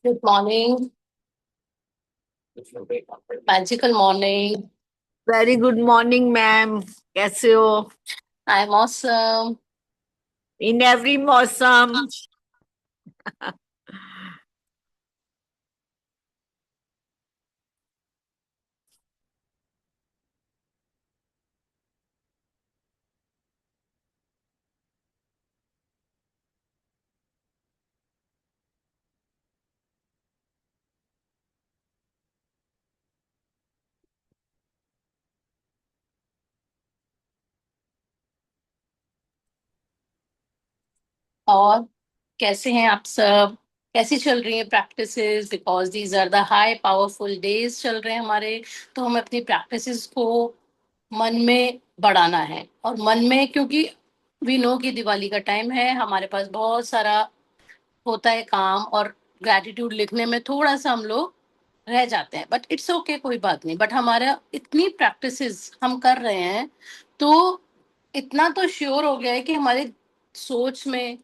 Good morning. Magical morning. Very good morning ma'am. कैसे हो? I'm awesome. In every मौसम। और कैसे हैं आप सब? कैसी चल रही है practices? Because these are the high powerful days चल रहे हैं हमारे। तो हमें अपनी प्रैक्टिसेस को मन में बढ़ाना है, और मन में, क्योंकि वी नो कि दिवाली का टाइम है, हमारे पास बहुत सारा होता है काम, और ग्रैटिट्यूड लिखने में थोड़ा सा हम लोग रह जाते हैं। बट इट्स ओके, कोई बात नहीं। बट हमारा इतनी प्रैक्टिसेस हम कर रहे हैं, तो इतना तो श्योर हो गया है कि हमारे सोच में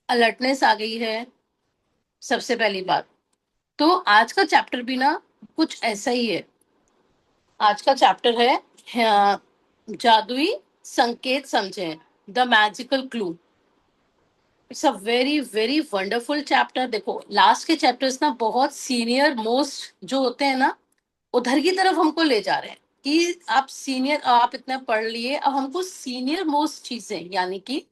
अलर्टनेस आ गई है। सबसे पहली बात तो आज का चैप्टर भी ना कुछ ऐसा ही है। आज का चैप्टर है जादुई संकेत समझें, the magical clue. It's a very very wonderful chapter. देखो, लास्ट के चैप्टर्स ना बहुत सीनियर मोस्ट जो होते हैं ना, उधर की तरफ हमको ले जा रहे हैं कि आप सीनियर, आप इतना पढ़ लिए, अब हमको सीनियर मोस्ट चीजें, यानी कि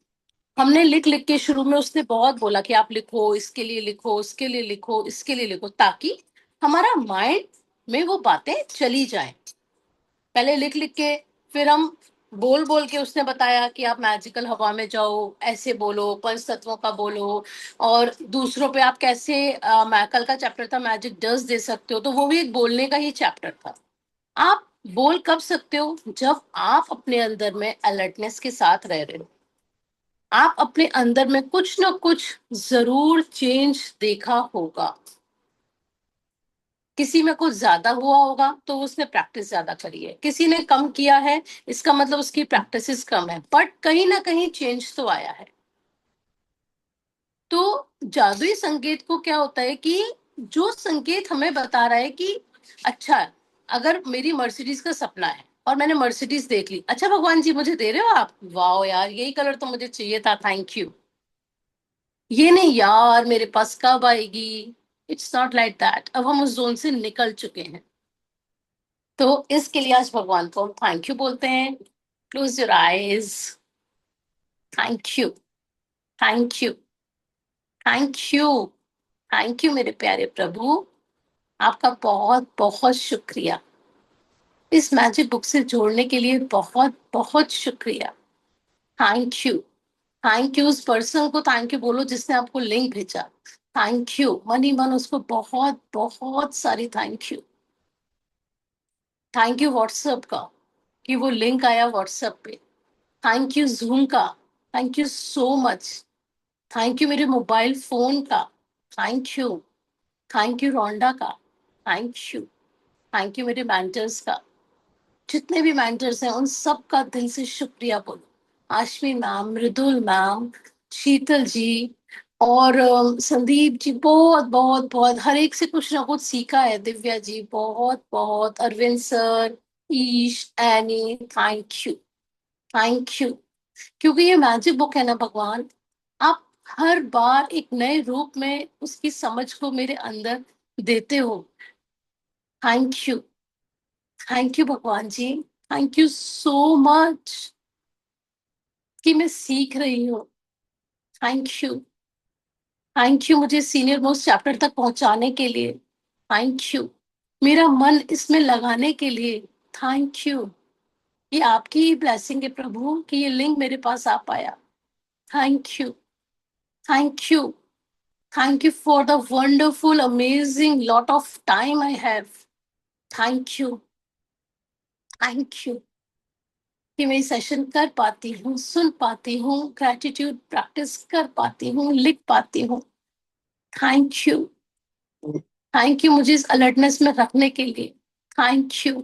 हमने लिख लिख के, शुरू में उसने बहुत बोला कि आप लिखो, इसके लिए लिखो, उसके लिए लिखो, इसके लिए लिखो, ताकि हमारा माइंड में वो बातें चली जाएं। पहले लिख लिख के, फिर हम बोल बोल के, उसने बताया कि आप मैजिकल हवा में जाओ, ऐसे बोलो, पंच तत्वों का बोलो, और दूसरों पे आप कैसे कल का चैप्टर था मैजिक डस्ट दे सकते हो, तो वो भी एक बोलने का ही चैप्टर था। आप बोल कब सकते हो? जब आप अपने अंदर में अलर्टनेस के साथ रह रहे हो। आप अपने अंदर में कुछ ना कुछ जरूर चेंज देखा होगा। किसी में कुछ ज्यादा हुआ होगा तो उसने प्रैक्टिस ज्यादा करी है, किसी ने कम किया है, इसका मतलब उसकी प्रैक्टिस कम है, बट कहीं ना कहीं चेंज तो आया है। तो जादुई संकेत को क्या होता है कि जो संकेत हमें बता रहा है कि अच्छा, अगर मेरी मर्सिडीज का सपना है और मैंने मर्सिडीज देख ली, अच्छा भगवान जी मुझे दे रहे हो आप, वाह यार यही कलर तो मुझे चाहिए था, थैंक यू। ये नहीं यार मेरे पास कब आएगी। It's not like that. अब हम उस जोन से निकल चुके हैं। तो इसके लिए आज भगवान को हम थैंक यू बोलते हैं। Close your eyes. Thank you, thank you, thank you, thank you मेरे प्यारे प्रभु। आपका बहुत बहुत शुक्रिया। इस मैजिक बुक से जोड़ने के लिए बहुत बहुत शुक्रिया। Thank you. थैंक यू उस पर्सन को थैंक यू बोलो जिसने आपको लिंक भेजा। थैंक यू मन ही मन उसको बहुत बहुत सारी thank you. Thank you WhatsApp का कि वो लिंक आया व्हाट्सएप पे। थैंक यू जूम का। Thank you so much. Thank you मेरे मोबाइल फोन का। Thank you. थैंक यू रोंडा का। Thank you. थैंक यू मेरे मेंटर्स का। जितने भी मेंटर्स हैं उन सब का दिल से शुक्रिया बोलो। आशमी मैम, मृदुल मैम, शीतल जी, और संदीप जी, बहुत बहुत बहुत, हर एक से कुछ ना कुछ सीखा है। दिव्या जी बहुत बहुत, Arvind sir, Ish, Annie, thank you, thank you. क्योंकि ये मैजिक बुक है ना भगवान, आप हर बार एक नए रूप में उसकी समझ को मेरे अंदर देते हो। थैंक यू, थैंक यू भगवान जी। थैंक यू सो मच कि मैं सीख रही हूँ। थैंक यू, थैंक यू मुझे सीनियर मोस्ट चैप्टर तक पहुंचाने के लिए। थैंक यू मेरा मन इसमें लगाने के लिए। Thank you. ये आपकी ही ब्लेसिंग है प्रभु कि ये लिंक मेरे पास आ पाया। Thank you, thank you, thank you for the wonderful, amazing lot of time I have. Thank you, thank you कि मैं सेशन कर पाती हूँ, सुन पाती हूँ, ग्रेटिट्यूड प्रैक्टिस कर पाती हूँ, लिख पाती हूँ। थैंक यू, थैंक यू मुझे इस अलर्टनेस में रखने के लिए। Thank you,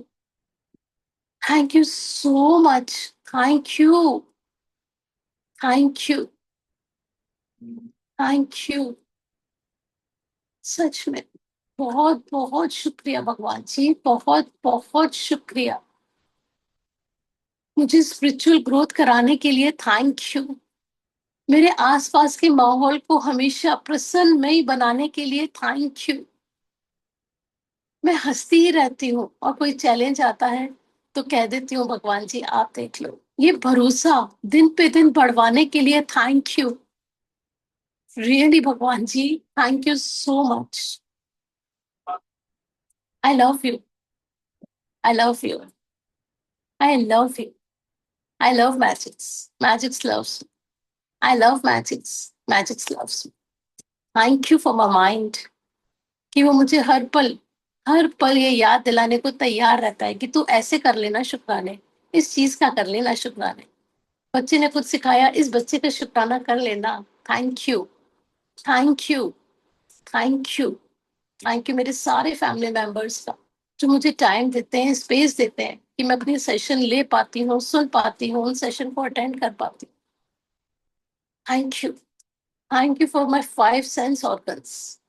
thank you so much. Thank you, thank you, thank you. सच में बहुत बहुत शुक्रिया भगवान जी, बहुत बहुत शुक्रिया। मुझे स्पिरिचुअल ग्रोथ कराने के लिए थैंक यू। मेरे आसपास के माहौल को हमेशा प्रसन्नमय बनाने के लिए थैंक यू। मैं हंसती ही रहती हूँ और कोई चैलेंज आता है तो कह देती हूँ भगवान जी आप देख लो। ये भरोसा दिन पे दिन बढ़वाने के लिए थैंक यू। रियली भगवान जी, thank you so much. I love you. I love you. I love you. I love Magics. Magics loves. I love Magics. Magics loves. Thank you for my mind कि वो मुझे हर पल ये याद दिलाने को तैयार रहता है कि तू ऐसे कर लेना शुक्राने, इस चीज का कर लेना शुक्राने। बच्चे ने कुछ सिखाया, इस बच्चे का शुक्राना कर लेना। Thank you. Thank you. Thank you. Thank you मेरे सारे फैमिली मेंबर्स का, जो मुझे टाइम देते हैं, स्पेस देते हैं कि मैं अपनी सेशन ले पाती हूँ, सुन पाती हूँ, उन सेशन को अटेंड कर पाती हूँ। Thank you. Thank you for my 5 sense organs.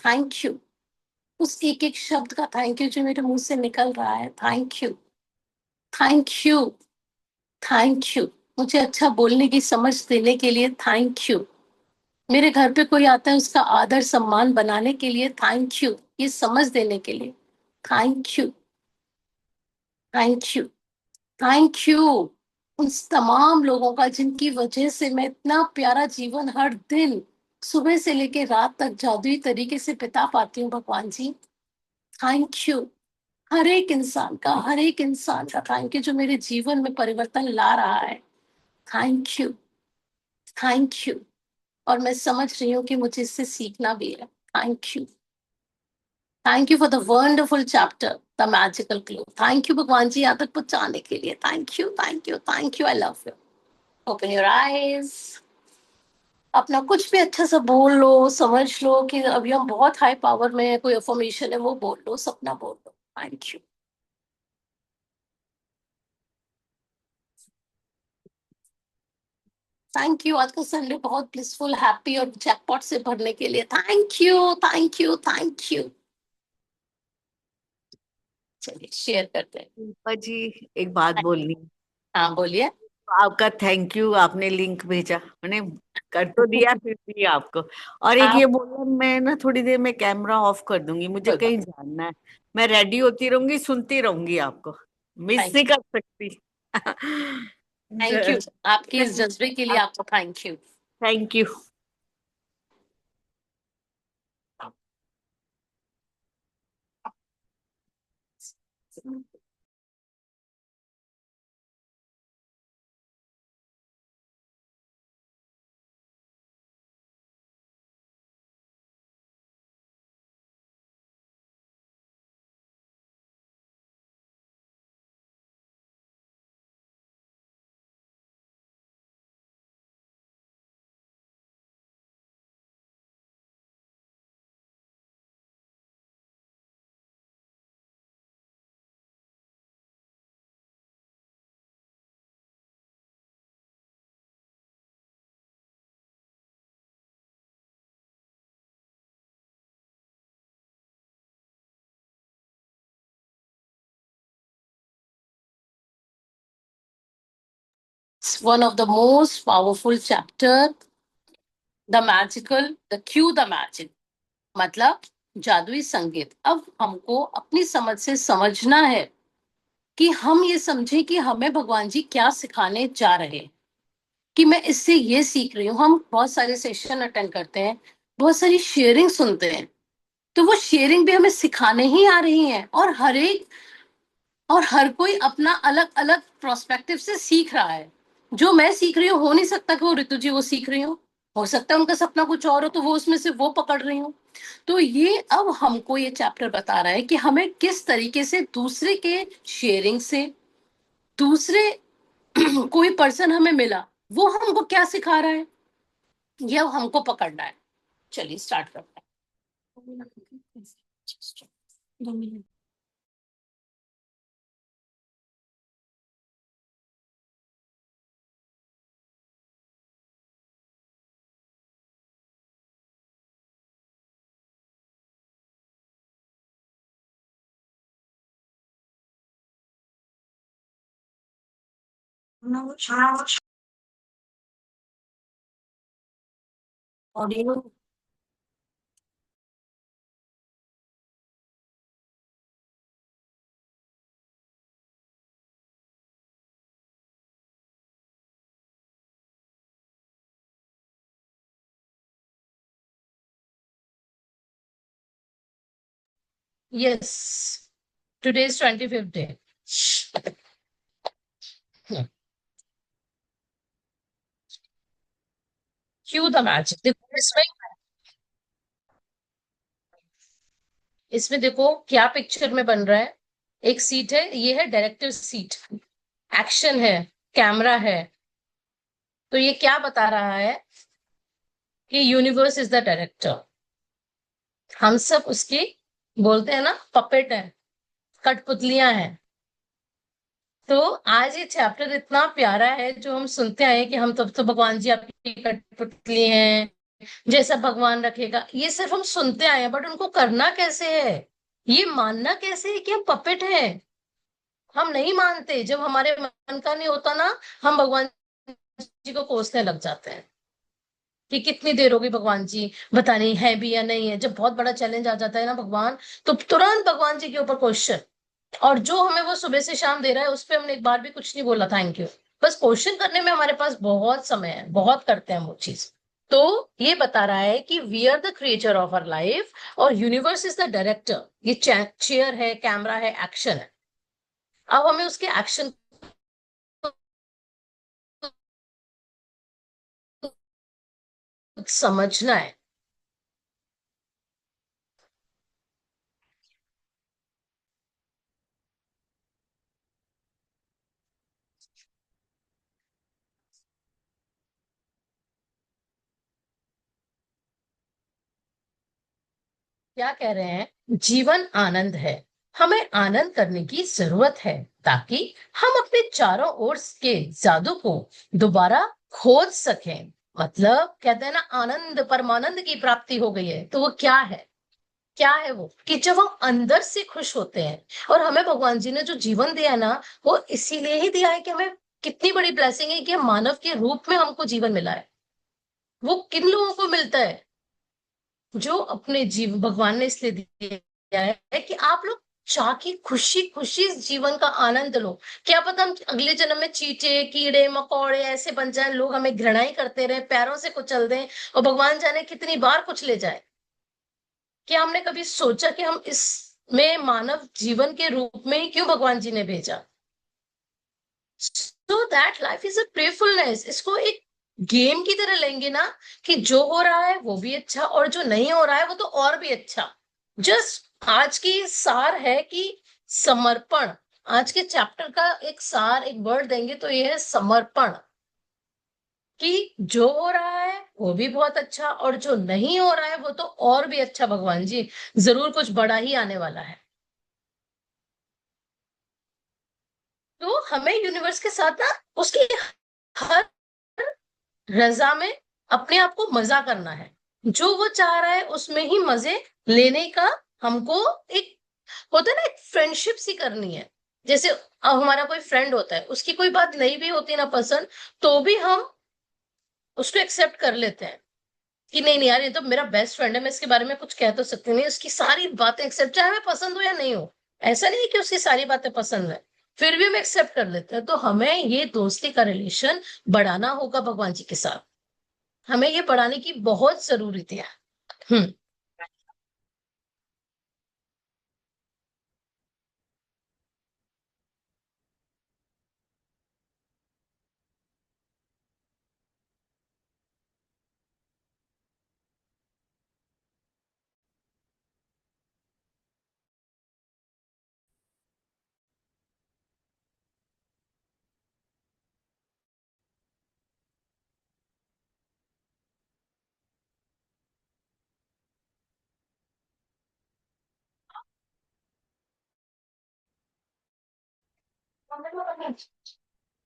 Thank you. उस एक एक शब्द का थैंक यू जो मेरे मुंह से निकल रहा है। Thank you. Thank you. Thank you. मुझे अच्छा बोलने की समझ देने के लिए थैंक यू। मेरे घर पे कोई आता है उसका आदर सम्मान बनाने के लिए थैंक यू। ये समझ देने के लिए thank you. Thank you. Thank you उन तमाम लोगों का जिनकी वजह से मैं इतना प्यारा जीवन हर दिन सुबह से लेकर रात तक जादुई तरीके से बिता पाती हूँ भगवान जी। Thank you. हर एक इंसान का थैंक यू जो मेरे जीवन में परिवर्तन ला रहा है। Thank you. Thank you. और मैं समझ रही हूँ कि मुझे इससे सीखना भी है। Thank you. Thank you for the wonderful chapter, the magical clue. Thank you भगवान जी यहाँ तक पहुंचाने के लिए। Thank you. Thank you. Thank you. I love you. Open your eyes. अपना कुछ भी अच्छा सा बोल लो, समझ लो कि अभी हम बहुत हाई पावर में है, कोई अफर्मेशन है वो बोल लो, सपना बोल लो। Thank you. Thank you. आज का संडे बहुत ब्लिसफुल, हैप्पी और जैकपॉट से भरने के लिए thank you. Thank you. Thank you. चलिए शेयर करते हैं। शिल्पा जी, एक बात बोलनी। हाँ बोलिए। आपका थैंक यू, आपने लिंक भेजा, मैंने कर तो दिया फिर भी आपको। और एक ये आप बोला, मैं ना थोड़ी देर में कैमरा ऑफ कर दूंगी, मुझे कहीं जाना है। मैं रेडी होती रहूंगी, सुनती रहूंगी आपको, मिस थैंक नहीं कर सकती। थैंक यू आपके इस जज्बे के लिए आपको thank you. Thank you. It's one of the most powerful chapter, the magical, the Q the magic, मतलब जादुई संगीत। अब हमको अपनी समझ से समझना है कि हम ये समझें कि हमें भगवान जी क्या सिखाने जा रहे हैं। कि मैं इससे ये सीख रही हूँ। हम बहुत सारे सेशन अटेंड करते हैं, बहुत सारी शेयरिंग सुनते हैं, तो वो शेयरिंग भी हमें सिखाने ही आ रही है। और हर कोई अपना अलग अलग प्रोस्पेक्टिव से सीख रहा है। जो मैं सीख रही हूँ हो नहीं सकता कि वो ऋतु जी वो सीख रही हो सकता है उनका सपना कुछ और हो तो वो उसमें से वो पकड़ रही हो। तो ये अब हमको ये चैप्टर बता रहा है कि हमें किस तरीके से दूसरे के शेयरिंग से, दूसरे कोई पर्सन हमें मिला, वो हमको क्या सिखा रहा है, ये अब हमको पकड़ना है। चलिए स्टार्ट करते हैं। 2 minute. Audio. Yes, today is 25th day. क्यों द मैजिक, देखो इसमें देखो क्या पिक्चर में बन रहा है। एक सीट है, ये है डायरेक्टर सीट, एक्शन है, कैमरा है। तो ये क्या बता रहा है कि यूनिवर्स इज द डायरेक्टर, हम सब उसकी, बोलते हैं ना, पपेट है, कठपुतलियां हैं। तो आज ये चैप्टर इतना प्यारा है जो हम सुनते आए कि हम तब तो भगवान जी आपकी कठपुतली हैं, जैसा भगवान रखेगा, ये सिर्फ हम सुनते आए हैं, बट उनको करना कैसे है, ये मानना कैसे है कि हम पपेट हैं। हम नहीं मानते, जब हमारे मन का नहीं होता ना, हम भगवान जी को कोसने लग जाते हैं कि कितनी देर होगी भगवान जी, बता नहीं है भी या नहीं है। जब बहुत बड़ा चैलेंज आ जाता है ना भगवान, तो तुरंत भगवान जी के ऊपर क्वेश्चन। और जो हमें वो सुबह से शाम दे रहा है, उस पर हमने एक बार भी कुछ नहीं बोला थैंक यू। बस क्वेश्चन करने में हमारे पास बहुत समय है, बहुत करते हैं हम वो चीज। तो ये बता रहा है कि we are the creature of our life और यूनिवर्स इज द डायरेक्टर। ये चेयर है, कैमरा है, एक्शन है। अब हमें उसके एक्शन समझना है। क्या कह रहे हैं, जीवन आनंद है, हमें आनंद करने की जरूरत है ताकि हम अपने चारों ओर के जादू को दोबारा खोज सकें। मतलब कहते हैं ना, आनंद परमानंद की प्राप्ति हो गई है, तो वो क्या है, क्या है वो कि जब हम अंदर से खुश होते हैं। और हमें भगवान जी ने जो जीवन दिया है ना, वो इसीलिए ही दिया है कि हमें, कितनी बड़ी ब्लेसिंग है कि हम मानव के रूप में हमको जीवन मिला है। वो किन लोगों को मिलता है, जो अपने जीव भगवान ने इसलिए दिया है कि आप लोग चाह की खुशी खुशी इस जीवन का आनंद लो। क्या पता हम अगले जन्म में चींटे कीड़े मकोड़े ऐसे बन जाएं, लोग हमें घृणा ही करते रहे, पैरों से कुचल दें, और भगवान जाने कितनी बार कुछ ले जाए। क्या हमने कभी सोचा कि हम इस में मानव जीवन के रूप में ही क्यों भगवान जी ने भेजा। So that life is a playfulness. इसको एक गेम की तरह लेंगे ना, कि जो हो रहा है वो भी अच्छा और जो नहीं हो रहा है वो तो और भी अच्छा। जस्ट आज की सार है कि समर्पण। आज के चैप्टर का एक सार, एक वर्ड देंगे तो ये है समर्पण। कि जो हो रहा है वो भी बहुत अच्छा और जो नहीं हो रहा है वो तो और भी अच्छा। भगवान जी जरूर कुछ बड़ा ही आने वाला है। तो हमें यूनिवर्स के साथ ना, उसकी हर रजा में अपने आप को मजा करना है। जो वो चाह रहा है उसमें ही मजे लेने का हमको एक, होता है ना, एक फ्रेंडशिप सी करनी है। जैसे अब हमारा कोई फ्रेंड होता है, उसकी कोई बात नहीं भी होती ना पसंद, तो भी हम उसको एक्सेप्ट कर लेते हैं कि नहीं नहीं यार, ये तो मेरा बेस्ट फ्रेंड है, मैं इसके बारे में कुछ कह तो सकती नहीं, उसकी सारी बातें एक्सेप्ट, चाहे हमें पसंद हो या नहीं हो। ऐसा नहीं है कि उसकी सारी बातें पसंद है, फिर भी हम एक्सेप्ट कर लेते हैं। तो हमें ये दोस्ती का रिलेशन बढ़ाना होगा भगवान जी के साथ। हमें ये बढ़ाने की बहुत जरूरत है। हम्म।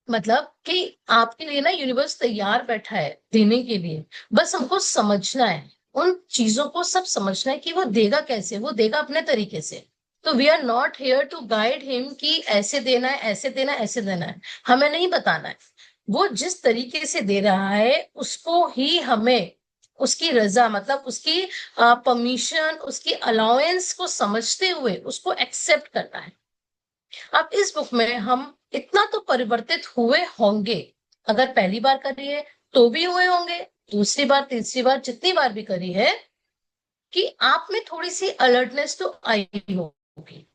मतलब कि आपके लिए ना यूनिवर्स तैयार बैठा है देने के लिए, बस हमको समझना है, उन चीजों को सब समझना है कि वो देगा कैसे, वो देगा अपने तरीके से। तो we are not here to guide him कि ऐसे देना है, ऐसे देना है, ऐसे देना है, हमें नहीं बताना है। वो जिस तरीके से दे रहा है उसको ही हमें, उसकी रजा मतलब उसकी परमिशन, उसकी अलाउंस को समझते हुए उसको एक्सेप्ट करना है। अब इस बुक में हम इतना तो परिवर्तित हुए होंगे, अगर पहली बार करी है तो भी हुए होंगे, दूसरी बार तीसरी बार जितनी बार भी करी है, कि आप में थोड़ी सी अलर्टनेस तो आई होगी,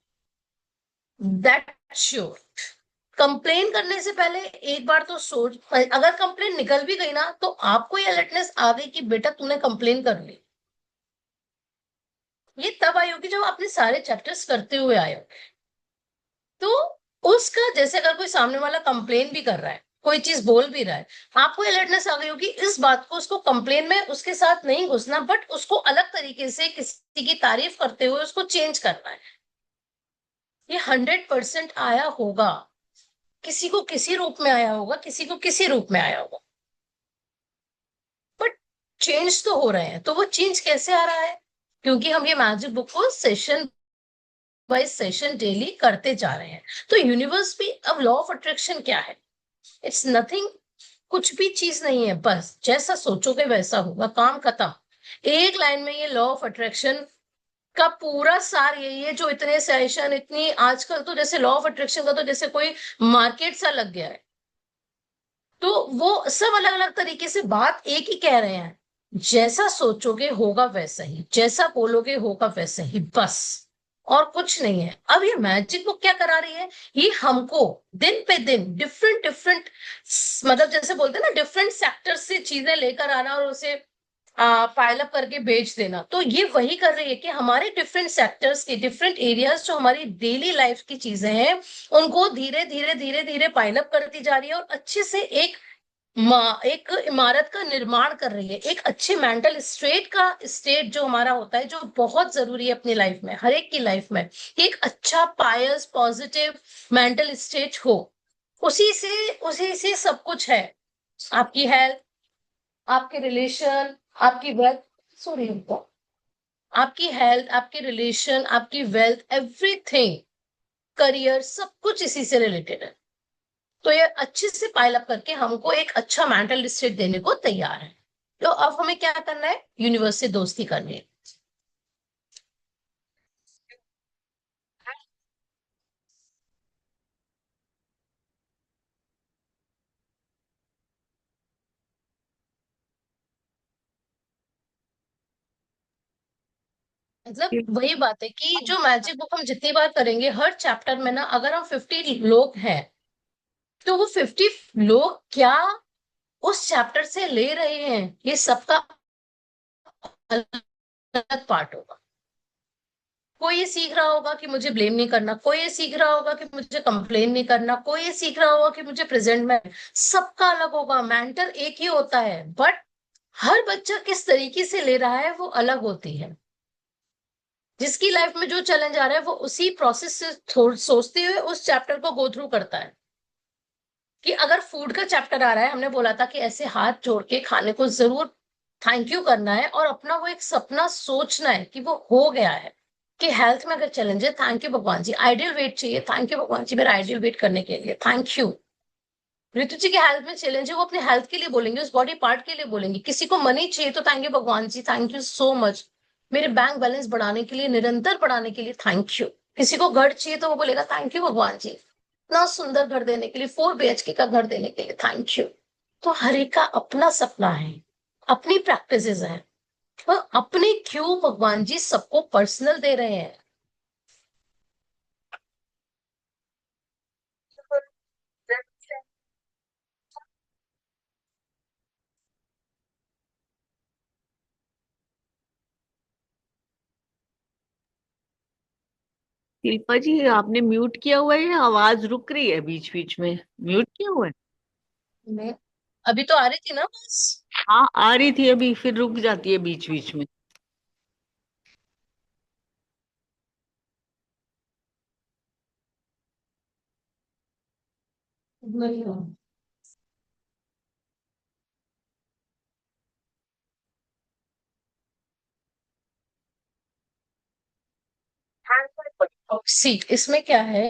दैट श्योर। कंप्लेन करने से पहले एक बार तो सोच, अगर कंप्लेन निकल भी गई ना तो आपको ये अलर्टनेस आ गई कि बेटा तूने कंप्लेन कर ली, ये तब आई होगी जब आपने सारे चैप्टर्स करते हुए आए हो। तो उसका जैसे अगर कोई सामने वाला कंप्लेन भी कर रहा है, कोई चीज बोल भी रहा है, आपको अलर्टनेस आ गई होगी इस बात को, उसको कंप्लेन में उसके साथ नहीं घुसना, बट उसको अलग तरीके से किसी की तारीफ करते हुए उसको चेंज करना है। ये 100% आया होगा, किसी को किसी रूप में आया होगा, किसी को किसी रूप में आया होगा, बट चेंज तो हो रहे हैं। तो वो चेंज कैसे आ रहा है? क्योंकि हम ये मैजिक बुक को सेशन बाय सेशन डेली करते जा रहे हैं। तो यूनिवर्स भी, अब लॉ ऑफ अट्रैक्शन क्या है? इट्स नथिंग, कुछ भी चीज नहीं है, बस जैसा सोचोगे वैसा होगा, काम खत्म। एक लाइन में ये लॉ ऑफ अट्रैक्शन का पूरा सार यही है, जो इतने सेशन, इतनी आजकल तो जैसे लॉ ऑफ अट्रैक्शन का तो जैसे कोई मार्केट सा लग गया है, तो वो सब अलग अलग तरीके से बात एक ही कह रहे हैं, जैसा सोचोगे होगा वैसा ही, जैसा बोलोगे होगा वैसा ही, बस और कुछ नहीं है। अब ये मैजिक बुक क्या करा रही है, ये हमको दिन पे दिन डिफरेंट डिफरेंट, मतलब जैसे बोलते हैं ना, डिफरेंट सेक्टर से चीजें लेकर आना और उसे पाइल अप करके बेच देना, तो ये वही कर रही है कि हमारे डिफरेंट सेक्टर्स के डिफरेंट एरियाज जो हमारी डेली लाइफ की चीजें हैं, उनको धीरे धीरे धीरे धीरे पाइल अप करती जा रही है और अच्छे से एक इमारत का निर्माण कर रही है, एक अच्छे मेंटल स्टेट का स्टेट जो हमारा होता है, जो बहुत जरूरी है अपनी लाइफ में, हर एक की लाइफ में, कि एक अच्छा पायस पॉजिटिव मेंटल स्टेट हो। उसी से सब कुछ है, आपकी हेल्थ, आपके रिलेशन, आपकी वेल्थ, सॉरी, आपकी हेल्थ, आपके रिलेशन, आपकी वेल्थ, एवरीथिंग, करियर, सब कुछ इसी से रिलेटेड है। तो ये अच्छे से पाइल अप करके हमको एक अच्छा मेंटल स्टेट देने को तैयार है। तो अब हमें क्या करना है, यूनिवर्स से दोस्ती करनी है। मतलब वही बात है कि जो मैजिक बुक हम जितनी बार करेंगे, हर चैप्टर में ना, अगर हम 50 लोग हैं, तो वो 50 लोग क्या उस चैप्टर से ले रहे हैं, ये सबका अलग अलग पार्ट होगा। कोई ये सीख रहा होगा कि मुझे ब्लेम नहीं करना, कोई ये सीख रहा होगा कि मुझे कंप्लेन नहीं करना, कोई ये सीख रहा होगा कि मुझे प्रेजेंट में, सबका अलग होगा, मेंटर एक ही होता है, बट हर बच्चा किस तरीके से ले रहा है वो अलग होती है। जिसकी लाइफ में जो चैलेंज आ रहा है वो उसी प्रोसेस से सोचते हुए उस चैप्टर को गो थ्रू करता है। कि अगर फूड का चैप्टर आ रहा है, हमने बोला था कि ऐसे हाथ जोड़ के खाने को जरूर थैंक यू करना है, और अपना वो एक सपना सोचना है कि वो हो गया है। कि हेल्थ में अगर चैलेंज है, थैंक यू भगवान जी, आइडियल वेट चाहिए, थैंक यू भगवान जी मेरा आइडियल वेट करने के लिए, थैंक यू। ऋतु जी के हेल्थ में चैलेंज है, वो अपने हेल्थ के लिए बोलेंगे, उस बॉडी पार्ट के लिए बोलेंगे। किसी को मनी चाहिए तो थैंक यू भगवान जी, थैंक यू सो मच मेरे बैंक बैलेंस बढ़ाने के लिए, निरंतर बढ़ाने के लिए, थैंक यू। किसी को घर चाहिए तो वो बोलेगा थैंक यू भगवान जी इतना सुंदर घर देने के लिए, 4 BHK का घर देने के लिए, थैंक यू। तो हर एक का अपना सपना है, अपनी प्रैक्टिसेस है, तो अपने क्यों भगवान जी सबको पर्सनल दे रहे हैं? शिल्पा जी, आपने म्यूट किया हुआ है या आवाज रुक रही है बीच बीच में? म्यूट किया हुआ है? मैं अभी तो आ रही थी ना बस। हाँ, आ रही थी अभी, फिर रुक जाती है बीच बीच में। नहीं हो। सी इसमें क्या है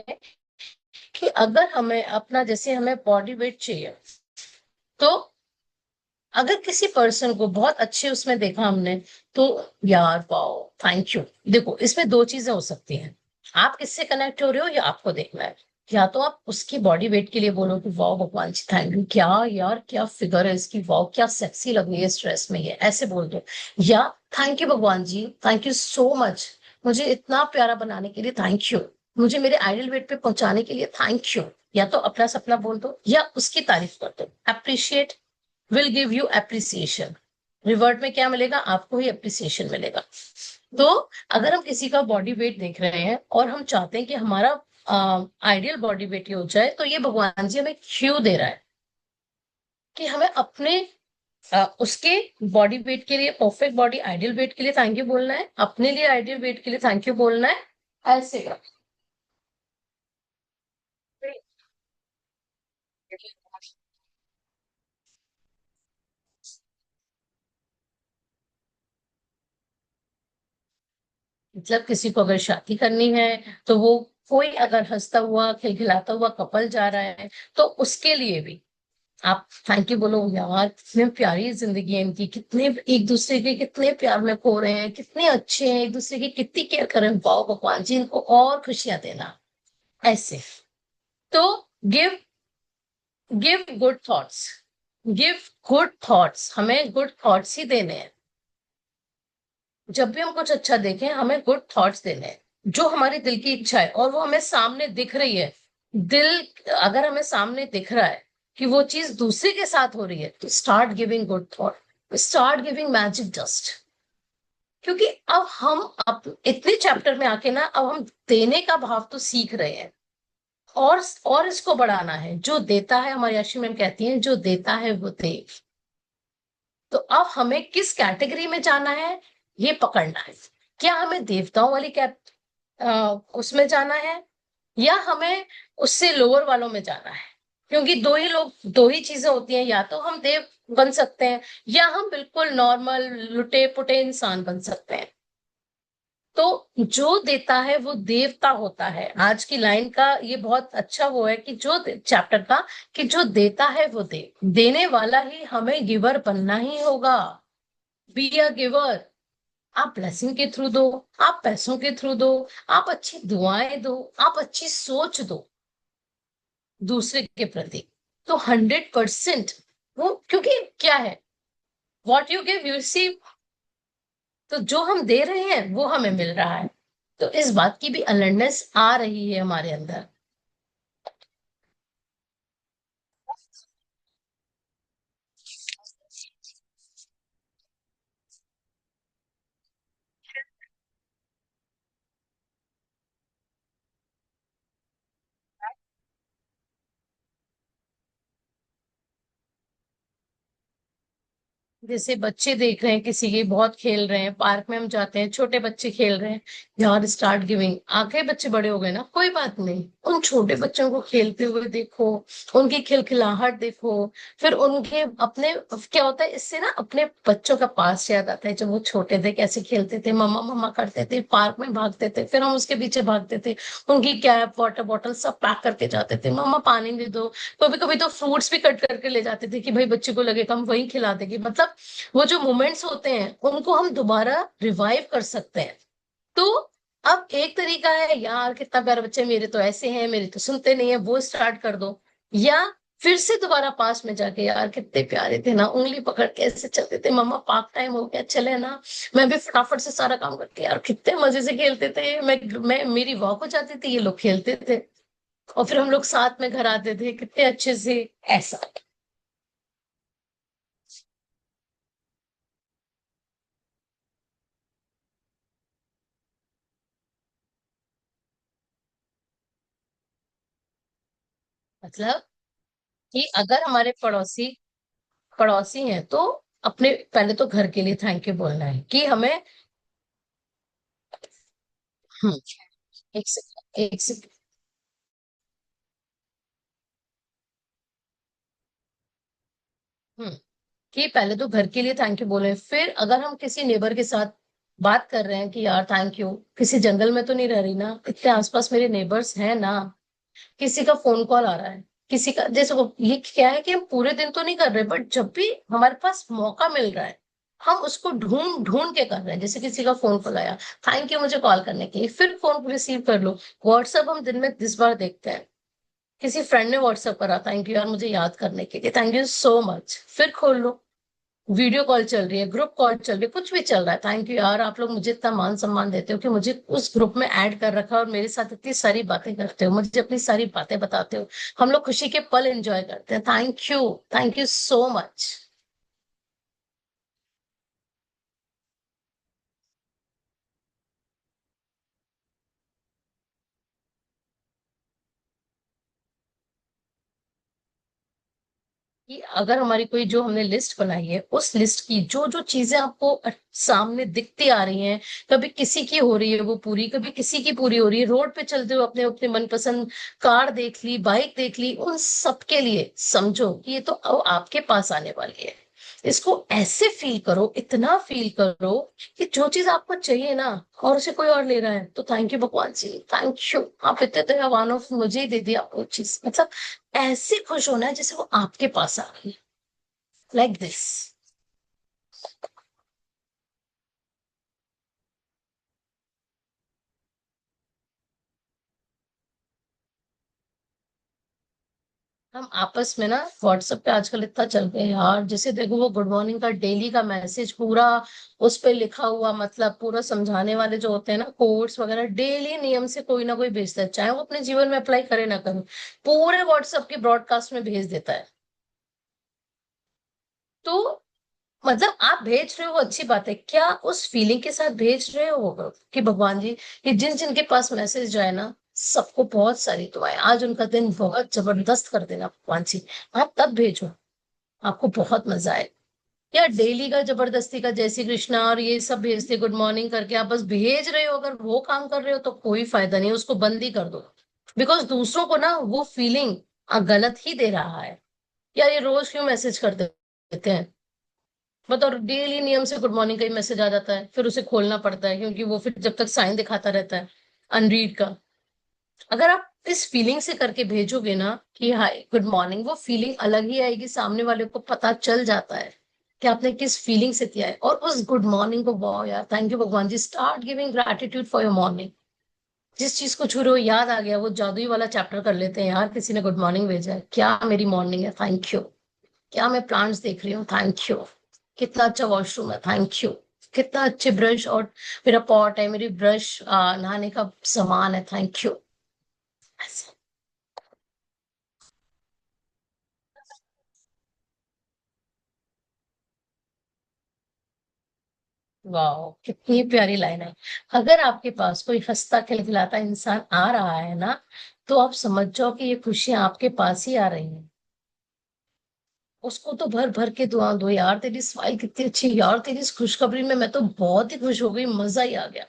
कि अगर हमें अपना, जैसे हमें बॉडी वेट चाहिए, तो अगर किसी पर्सन को बहुत अच्छे उसमें देखा हमने, तो यार वाओ थैंक यू। देखो इसमें दो चीजें हो सकती हैं, आप किससे कनेक्ट हो रहे हो या आपको देखना है। या तो आप उसकी बॉडी वेट के लिए बोलो कि वाह भगवान जी थैंक यू, क्या यार क्या फिगर है इसकी, वाह क्या सेक्सी लग रही है स्ट्रेस में, ये ऐसे बोल दो। या थैंक यू भगवान जी, थैंक यू सो मच, मुझे इतना प्यारा बनाने के लिए थैंक यू, मुझे मेरे आइडल वेट पे पहुंचाने के लिए थैंक यू। या तो अपना सपना बोल दो या उसकी तारीफ कर दो। Appreciate will give you appreciation. Revert में क्या मिलेगा, आपको ही एप्रिसिएशन मिलेगा। तो अगर हम किसी का बॉडी वेट देख रहे हैं और हम चाहते हैं कि हमारा आइडियल बॉडी वेट ये हो जाए, तो ये भगवान जी हमें क्यों दे रहा है कि हमें अपने उसके बॉडी वेट के लिए, परफेक्ट बॉडी आइडियल वेट के लिए थैंक यू बोलना है, अपने लिए आइडियल वेट के लिए थैंक यू बोलना है, ऐसे का। मतलब किसी को अगर शादी करनी है, तो वो कोई अगर हंसता हुआ खिलखिलाता हुआ कपल जा रहा है, तो उसके लिए भी आप थैंक यू बोलो। यार कितने प्यारी जिंदगी है इनकी, कितने एक दूसरे के कितने प्यार में खो रहे हैं, कितने अच्छे हैं, एक दूसरे की कितनी केयर कर रहे हैं, वाह भगवान जी इनको और खुशियां देना, ऐसे। तो give give good thoughts, give good thoughts, हमें गुड थॉट्स ही देने हैं। जब भी हम कुछ अच्छा देखें हमें गुड थॉट्स देने हैं, जो हमारे दिल की इच्छा है और वो हमें सामने दिख रही है। दिल अगर हमें सामने दिख रहा है कि वो चीज दूसरे के साथ हो रही है, तो start giving good thought, start giving magic dust. क्योंकि अब हम अब इतने चैप्टर में आके ना, अब हम देने का भाव तो सीख रहे हैं, और इसको बढ़ाना है। जो देता है, हमारी आशी मैम कहती हैं, जो देता है वो दे। तो अब हमें किस कैटेगरी में जाना है, ये पकड़ना है। क्या हमें देवताओं वाली उसमें जाना है, या हमें उससे लोअर वालों में जाना है। क्योंकि दो ही चीजें होती हैं, या तो हम देव बन सकते हैं, या हम बिल्कुल नॉर्मल लुटे पुटे इंसान बन सकते हैं। तो जो देता है वो देवता होता है। आज की लाइन का ये बहुत अच्छा वो है कि जो चैप्टर का, कि जो देता है वो देने वाला ही हमें गिवर बनना ही होगा। Be a giver. आप ब्लेसिंग के थ्रू दो, आप पैसों के थ्रू दो, आप अच्छी दुआएं दो, आप अच्छी सोच दो दूसरे के प्रति। तो 100% वो, क्योंकि क्या है, what you give you receive. तो जो हम दे रहे हैं वो हमें मिल रहा है। तो इस बात की भी अवेयरनेस आ रही है हमारे अंदर। जैसे बच्चे देख रहे हैं किसी की, बहुत खेल रहे हैं, पार्क में हम जाते हैं छोटे बच्चे खेल रहे हैं, यार स्टार्ट गिविंग। आगे बच्चे बड़े हो गए ना, कोई बात नहीं, उन छोटे बच्चों को खेलते हुए देखो, उनकी खिलखिलाहट देखो। फिर उनके अपने, क्या होता है इससे ना, अपने बच्चों का पास याद आता है, जब वो छोटे थे कैसे खेलते थे, मम्मा मम्मा करते थे, पार्क में भागते थे, फिर हम उसके पीछे भागते थे, उनकी कैप वाटर बॉटल सब पैक करके जाते थे, मम्मा पानी दे दो। कभी कभी तो फ्रूट्स भी कट करके ले जाते थे कि भाई बच्चे को लगेगा हम वही खिला देंगे। मतलब वो जो मोमेंट्स होते हैं उनको हम दोबारा रिवाइव कर सकते हैं। तो अब एक तरीका है, यार कितना प्यारा बच्चा है, मेरे तो ऐसे हैं, मेरे तो सुनते नहीं है, वो स्टार्ट कर दो। या फिर से दोबारा पास में जाके, यार कितने प्यारे थे ना, उंगली पकड़ के ऐसे चलते थे, मम्मा पार्क टाइम हो गया चले ना। मैं भी फटाफट से सारा काम करके, यार कितने मजे से खेलते थे, मैं मेरी वॉक हो जाती थी, ये लोग खेलते थे, और फिर हम लोग साथ में घर आते थे कितने अच्छे से, ऐसा। मतलब कि अगर हमारे पड़ोसी पड़ोसी हैं, तो अपने पहले तो घर के लिए थैंक यू बोलना है कि हमें। हम्म, एक से हम्म कि पहले तो घर के लिए थैंक यू बोले। फिर अगर हम किसी नेबर के साथ बात कर रहे हैं कि यार थैंक यू, किसी जंगल में तो नहीं रह रही ना, इतने आसपास मेरे नेबर्स हैं ना, किसी का फोन कॉल आ रहा है, किसी का जैसे ये क्या है कि हम पूरे दिन तो नहीं कर रहे, बट जब भी हमारे पास मौका मिल रहा है हम उसको ढूंढ ढूंढ के कर रहे हैं। जैसे किसी का फोन कॉल आया, थैंक यू मुझे कॉल करने के लिए, फिर फोन रिसीव कर लो। व्हाट्सएप हम दिन में 10 बार देखते हैं। किसी फ्रेंड ने व्हाट्सएप करा, थैंक यू यार मुझे याद करने के लिए, थैंक यू सो मच, फिर खोल लो। वीडियो कॉल चल रही है, ग्रुप कॉल चल रही है, कुछ भी चल रहा है, थैंक यू यार आप लोग मुझे इतना मान सम्मान देते हो कि मुझे उस ग्रुप में ऐड कर रखा है और मेरे साथ इतनी सारी बातें करते हो, मुझे अपनी सारी बातें बताते हो, हम लोग खुशी के पल एंजॉय करते हैं, थैंक यू सो मच। कि अगर हमारी कोई जो हमने लिस्ट बनाई है, उस लिस्ट की जो जो चीजें आपको सामने दिखती आ रही हैं, कभी किसी की हो रही है वो पूरी, कभी किसी की पूरी हो रही है, रोड पे चलते हुए अपने अपने मनपसंद कार देख ली, बाइक देख ली, उन सब के लिए समझो कि ये तो अब आपके पास आने वाली है। इसको ऐसे फील करो, इतना फील करो कि जो चीज आपको चाहिए ना, और उसे कोई और ले रहा है, तो थैंक यू भगवान जी, थैंक यू, आप इतने दयावान हो, मुझे ही दे दिया वो चीज। मतलब ऐसे खुश होना है जैसे वो आपके पास आ गई, लाइक दिस। हम आपस में ना व्हाट्सएप पे आजकल इतना चल गए यार, जैसे देखो वो गुड मॉर्निंग का डेली का मैसेज पूरा उस पे लिखा हुआ, मतलब पूरा समझाने वाले जो होते हैं ना कोड्स वगैरह, डेली नियम से कोई ना कोई भेजता है, चाहे वो अपने जीवन में अप्लाई करे ना करे, पूरे व्हाट्सएप के ब्रॉडकास्ट में भेज देता है। तो मतलब आप भेज रहे हो वो अच्छी बात है, क्या उस फीलिंग के साथ भेज रहे हो कि भगवान जी कि जिन जिन के पास मैसेज जाए ना, सबको बहुत सारी दुआएं, आज उनका दिन बहुत जबरदस्त कर देना भगवान जी, आप तब भेजो, आपको बहुत मजा आए। या डेली का जबरदस्ती का जय श्री कृष्णा और ये सब भेजते गुड मॉर्निंग करके आप बस भेज रहे हो, अगर वो काम कर रहे हो तो कोई फायदा नहीं, उसको बंद ही कर दो। बिकॉज दूसरों को ना वो फीलिंग गलत ही दे रहा है। या ये रोज क्यों मैसेज कर देते हैं, मतलब डेली नियम से गुड मॉर्निंग का ही मैसेज आ जाता है, फिर उसे खोलना पड़ता है क्योंकि वो फिर जब तक साइन दिखाता रहता है अनरीड का। अगर आप इस फीलिंग से करके भेजोगे ना कि हाय गुड मॉर्निंग, वो फीलिंग अलग ही आएगी, सामने वाले को पता चल जाता है कि आपने किस फीलिंग से किया है। और उस गुड मॉर्निंग को, वाह यार थैंक यू भगवान जी, start giving gratitude for your morning. जिस चीज को छू रहे हो याद आ गया, वो जादुई वाला चैप्टर कर लेते हैं यार, किसी ने गुड मॉर्निंग भेजा है, क्या मेरी मॉर्निंग है, थैंक यू। क्या मैं प्लांट्स देख रही हूँ, थैंक यू। कितना अच्छा वॉशरूम है, थैंक यू। कितना अच्छे ब्रश और मेरा पॉट है, मेरी ब्रश नहाने का सामान है, थैंक यू। ऐसे। वाह कितनी प्यारी लाइन है। अगर आपके पास कोई हंसता खिलखिलाता इंसान आ रहा है ना, तो आप समझ जाओ कि ये खुशियां आपके पास ही आ रही हैं। उसको तो भर भर के दुआ दो, यार तेरी स्माइल कितनी अच्छी, यार तेरी इस खुशखबरी में मैं तो बहुत ही खुश हो गई, मजा ही आ गया।